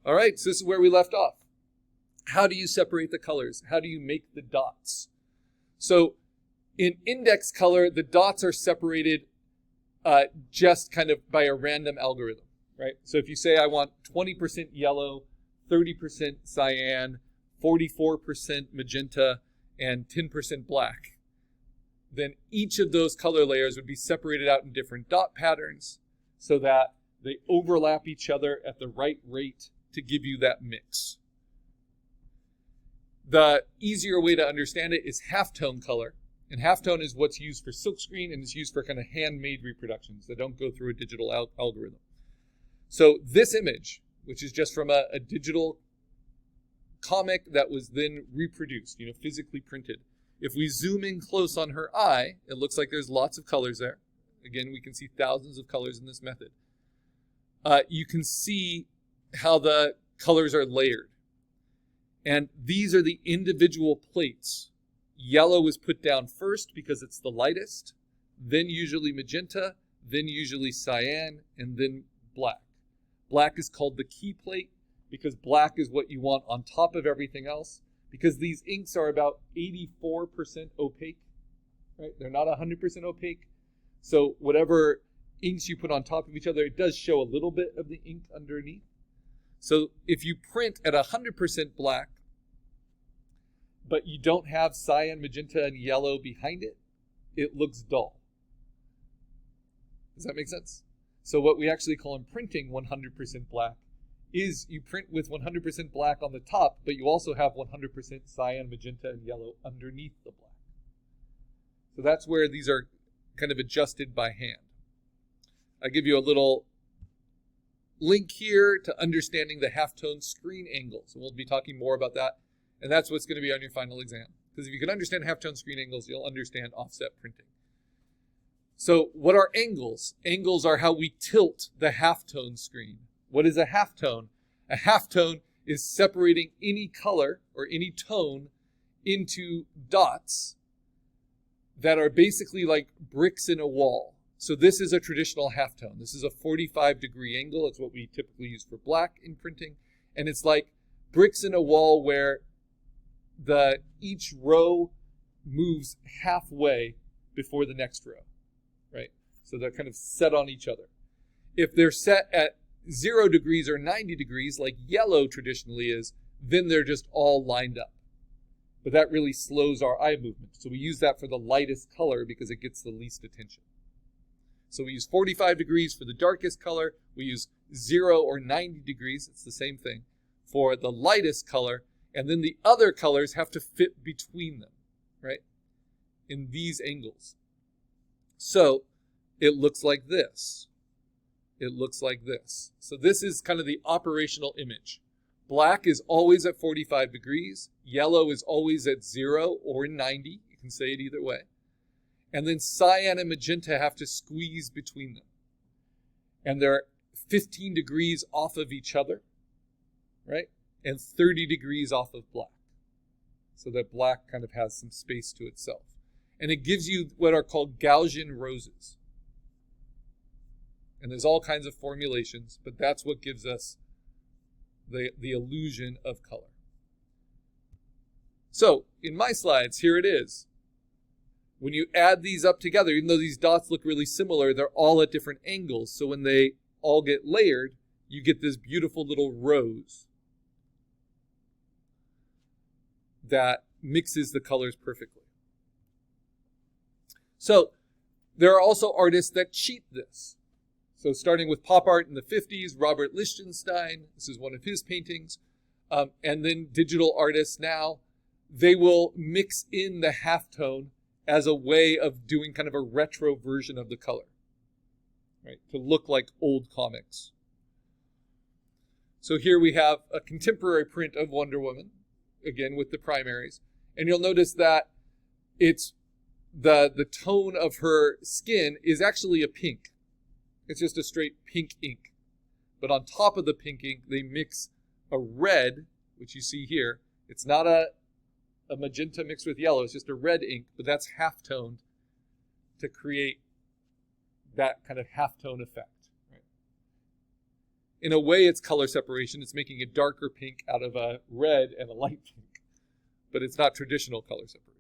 All right, so this is where we left off. How do you separate the colors? How do you make the dots? So in index color, the dots are separated just kind of by a random algorithm, right? So if you say I want 20% yellow, 30% cyan, 44% magenta, and 10% black, then each of those color layers would be separated out in different dot patterns so that they overlap each other at the right rate to give you that mix. The easier way to understand it is halftone color. And halftone is what's used for silkscreen, and it's used for kind of handmade reproductions that don't go through a digital algorithm. So this image, which is just from a digital comic that was then reproduced, physically printed. If we zoom in close on her eye, it looks like there's lots of colors there. Again, we can see thousands of colors in this method. You can see how the colors are layered. And these are the individual plates. Yellow is put down first because it's the lightest, then usually magenta, then usually cyan, and then black. Black is called the key plate because black is what you want on top of everything else, because these inks are about 84% opaque, right? They're not 100% opaque. So whatever inks you put on top of each other, it does show a little bit of the ink underneath. So if you print at 100% black, but you don't have cyan, magenta, and yellow behind it, it looks dull. Does that make sense? So what we actually call in printing 100% black is you print with 100% black on the top, but you also have 100% cyan, magenta, and yellow underneath the black. So that's where these are kind of adjusted by hand. I give you a little link here to understanding the halftone screen angles. And we'll be talking more about that. And that's what's going to be on your final exam. Because if you can understand halftone screen angles, you'll understand offset printing. So what are angles? Angles are how we tilt the halftone screen. What is a halftone? A halftone is separating any color or any tone into dots that are basically like bricks in a wall. So this is a traditional halftone. This is a 45-degree angle. It's what we typically use for black in printing. And it's like bricks in a wall where each row moves halfway before the next row, right? So they're kind of set on each other. If they're set at 0 degrees or 90 degrees, like yellow traditionally is, then they're just all lined up. But that really slows our eye movement. So we use that for the lightest color because it gets the least attention. So we use 45 degrees for the darkest color. We use 0 or 90 degrees, it's the same thing, for the lightest color. And then the other colors have to fit between them, right? In these angles. So it looks like this. It looks like this. So this is kind of the operational image. Black is always at 45 degrees. Yellow is always at 0 or 90. You can say it either way. And then cyan and magenta have to squeeze between them. And they're 15 degrees off of each other, right? And 30 degrees off of black. So that black kind of has some space to itself. And it gives you what are called Gaussian roses. And there's all kinds of formulations, but that's what gives us the illusion of color. So in my slides, here it is. When you add these up together, even though these dots look really similar, they're all at different angles. So when they all get layered, you get this beautiful little rose that mixes the colors perfectly. So there are also artists that cheat this. So starting with pop art in the 50s, Robert Lichtenstein, this is one of his paintings, and then digital artists now, they will mix in the halftone as a way of doing kind of a retro version of the color, right? To look like old comics. So here we have a contemporary print of Wonder Woman, again with the primaries. And you'll notice that it's the tone of her skin is actually a pink. It's just a straight pink ink. But on top of the pink ink, they mix a red, which you see here. It's not a magenta mixed with yellow. It's just a red ink, but that's half-toned to create that kind of half-tone effect. Right? in a way it's color separation. It's making a darker pink out of a red and a light pink, but it's not traditional color separation.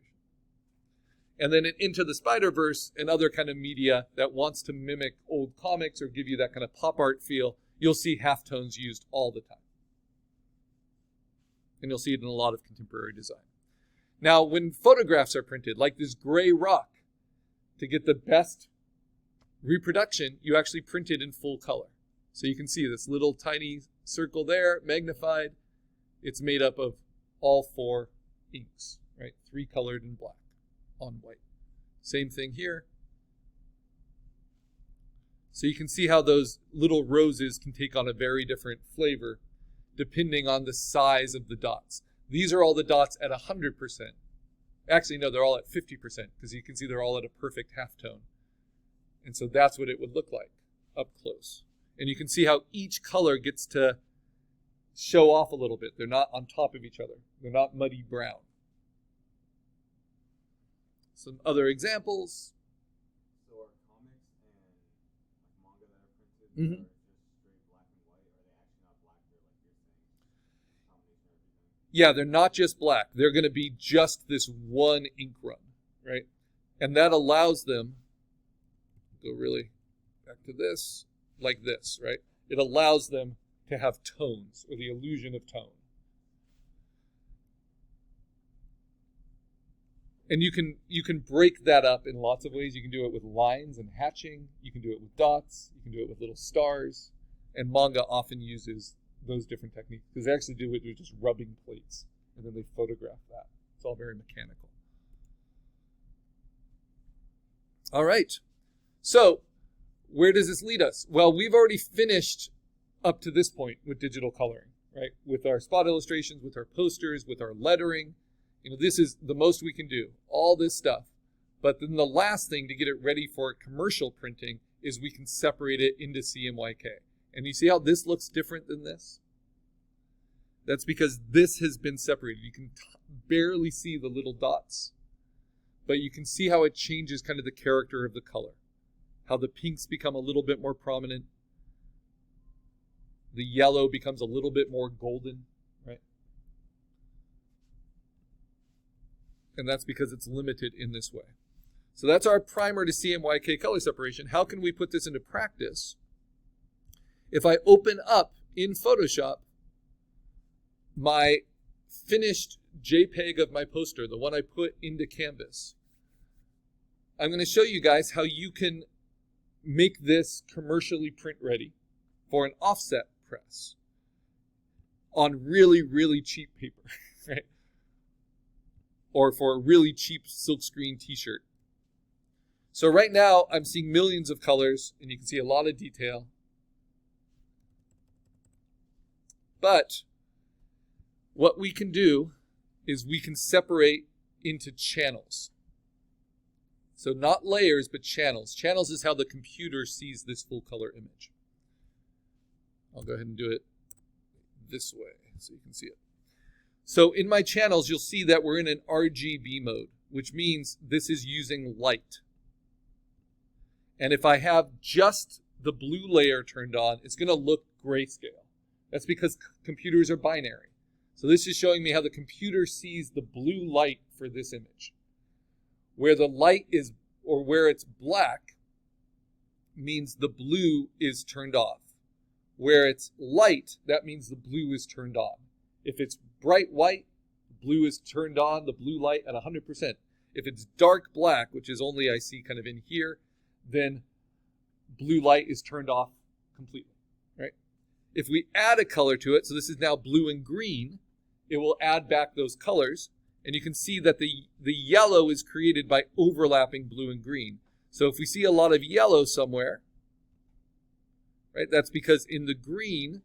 And then in Into the Spider-Verse and other kind of media that wants to mimic old comics or give you that kind of pop art feel, you'll see halftones used all the time. And you'll see it in a lot of contemporary design. Now, when photographs are printed, like this gray rock, to get the best reproduction, you actually print it in full color. So you can see this little tiny circle there, magnified. It's made up of all 4 inks, right? 3 colored in black on white. Same thing here. So you can see how those little roses can take on a very different flavor depending on the size of the dots. These are all the dots at 100%. Actually, no, they're all at 50% because you can see they're all at a perfect halftone. And so that's what it would look like up close. And you can see how each color gets to show off a little bit. They're not on top of each other. They're not muddy brown. Some other examples. So are comics and manga that are printed Mm-hmm. are just straight black and white? Or are they actually not black? They're like you're saying, combination of everything? Yeah, they're not just black. They're going to be just this one ink run, right? And that allows them, go really back to this, like this, right? It allows them to have tones, or the illusion of tone. And you can break that up in lots of ways. You can do it with lines and hatching. You can do it with dots. You can do it with little stars. And manga often uses those different techniques because they actually do it with just rubbing plates, and then they photograph that. It's all very mechanical. All right. So where does this lead us? Well, we've already finished up to this point with digital coloring, right? With our spot illustrations, with our posters, with our lettering. You know, this is the most we can do, all this stuff. But then the last thing to get it ready for commercial printing is we can separate it into CMYK. And you see how this looks different than this? That's because this has been separated. You can barely see the little dots, but you can see how it changes kind of the character of the color. How the pinks become a little bit more prominent. The yellow becomes a little bit more golden, right? And that's because it's limited in this way. So that's our primer to CMYK color separation. How can we put this into practice? If I open up in Photoshop my finished JPEG of my poster, the one I put into Canvas, I'm going to show you guys how you can make this commercially print ready for an offset press on really, really cheap paper, right? Or for a really cheap silkscreen t-shirt. So right now I'm seeing millions of colors and you can see a lot of detail. But what we can do is we can separate into channels. So not layers, but channels. Channels is how the computer sees this full color image. I'll go ahead and do it this way so you can see it. So in my channels, you'll see that we're in an RGB mode, which means this is using light. And if I have just the blue layer turned on, it's going to look grayscale. That's because computers are binary. So this is showing me how the computer sees the blue light for this image. Where the light is, or where it's black, means the blue is turned off. Where it's light, that means the blue is turned on. If it's bright white, the blue is turned on, the blue light at 100%. If it's dark black, which is only I see kind of in here, then blue light is turned off completely, right? If we add a color to it, so this is now blue and green, it will add back those colors. And you can see that the yellow is created by overlapping blue and green. So if we see a lot of yellow somewhere, right, that's because in the green,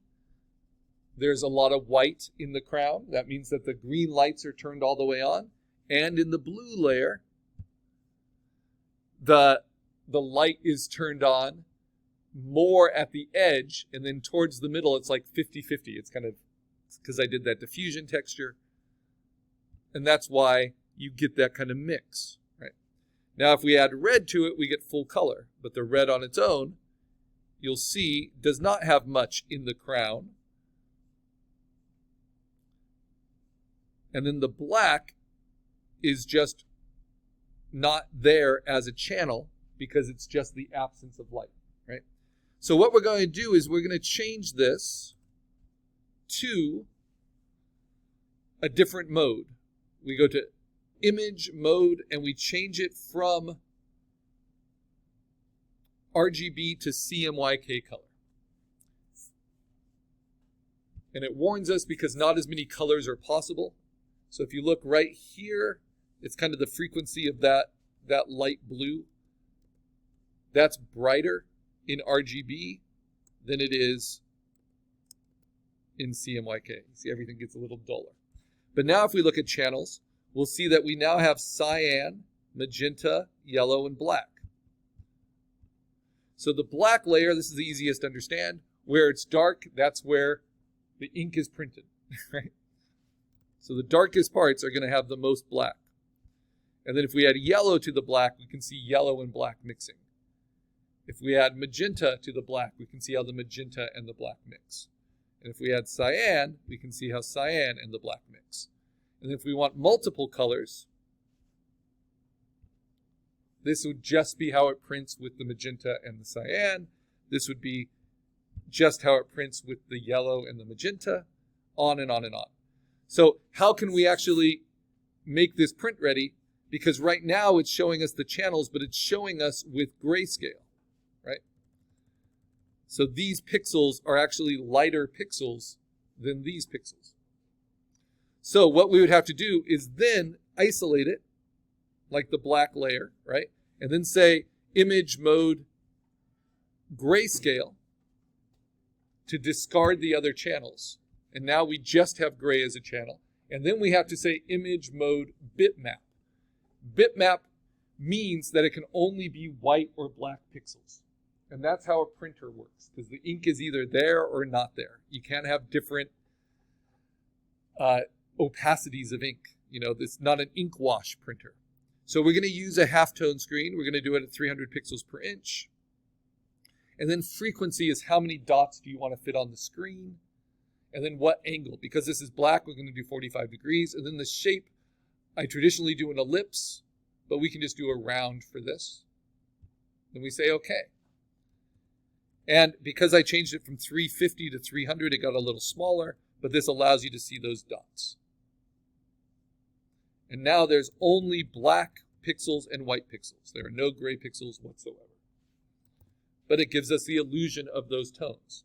there's a lot of white in the crown. That means that the green lights are turned all the way on. And in the blue layer, the light is turned on more at the edge. And then towards the middle, it's like 50-50. It's kind of because I did that diffusion texture. And that's why you get that kind of mix, right? Now, if we add red to it, we get full color. But the red on its own, you'll see, does not have much in the crown. And then the black is just not there as a channel because it's just the absence of light, right? So what we're going to do is we're going to change this to a different mode. We go to image mode and we change it from RGB to CMYK color. And it warns us because not as many colors are possible. So if you look right here, it's kind of the frequency of that light blue. That's brighter in RGB than it is in CMYK. See, everything gets a little duller. But now if we look at channels, we'll see that we now have cyan, magenta, yellow, and black. So the black layer, this is the easiest to understand. Where it's dark, that's where the ink is printed, right? So the darkest parts are going to have the most black. And then if we add yellow to the black, we can see yellow and black mixing. If we add magenta to the black, we can see how the magenta and the black mix. And if we add cyan, we can see how cyan and the black mix. And if we want multiple colors, this would just be how it prints with the magenta and the cyan. This would be just how it prints with the yellow and the magenta, on and on and on. So how can we actually make this print ready? Because right now it's showing us the channels, but it's showing us with grayscale, right? So these pixels are actually lighter pixels than these pixels. So what we would have to do is then isolate it, like the black layer, right? And then say image mode grayscale to discard the other channels. And now we just have gray as a channel. And then we have to say image mode bitmap. Bitmap means that it can only be white or black pixels. And that's how a printer works, because the ink is either there or not there. You can't have different opacities of ink. You know, it's not an ink wash printer. So we're going to use a halftone screen. We're going to do it at 300 pixels per inch. And then frequency is how many dots do you want to fit on the screen? And then what angle? Because this is black, we're going to do 45 degrees. And then the shape, I traditionally do an ellipse, but we can just do a round for this. Then we say okay. And because I changed it from 350 to 300, it got a little smaller, but this allows you to see those dots. And now there's only black pixels and white pixels. There are no gray pixels whatsoever. But it gives us the illusion of those tones.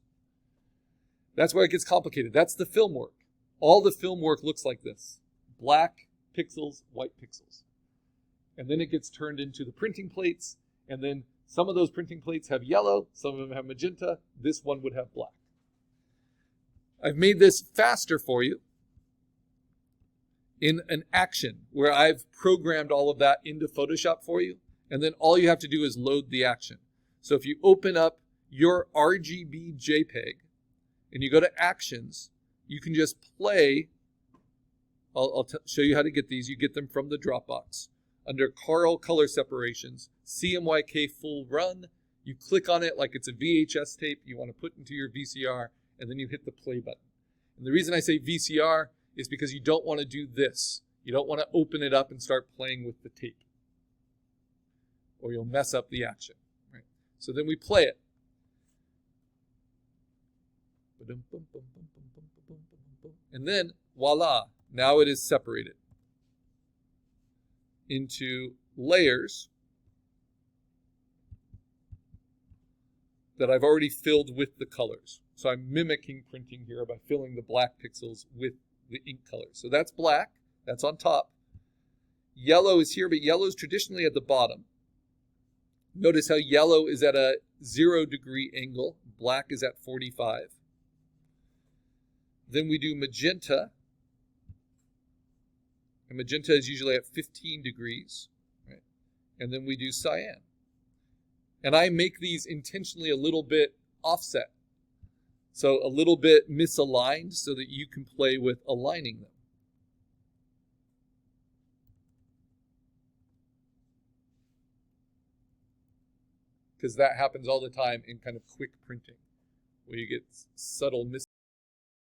That's where it gets complicated. That's the film work. All the film work looks like this. Black pixels, white pixels. And then it gets turned into the printing plates, and then some of those printing plates have yellow, some of them have magenta, this one would have black. I've made this faster for you in an action where I've programmed all of that into Photoshop for you, and then all you have to do is load the action. So if you open up your RGB JPEG and you go to Actions, you can just play. I'll show you how to get these. You get them from the Dropbox. Under Karl Color Separations, CMYK Full Run, you click on it like it's a VHS tape you want to put into your VCR, and then you hit the play button. And the reason I say VCR is because you don't want to do this. You don't want to open it up and start playing with the tape, or you'll mess up the action. Right? So then we play it. And then, voila, now it is separated into layers that I've already filled with the colors. So I'm mimicking printing here by filling the black pixels with the ink colors. So that's black, that's on top. Yellow is here, but yellow is traditionally at the bottom. Notice how yellow is at a 0 degree angle, black is at 45. Then we do magenta. And magenta is usually at 15 degrees. Right? And then we do cyan. And I make these intentionally a little bit offset. So a little bit misaligned so that you can play with aligning them. because that happens all the time in kind of quick printing, where you get subtle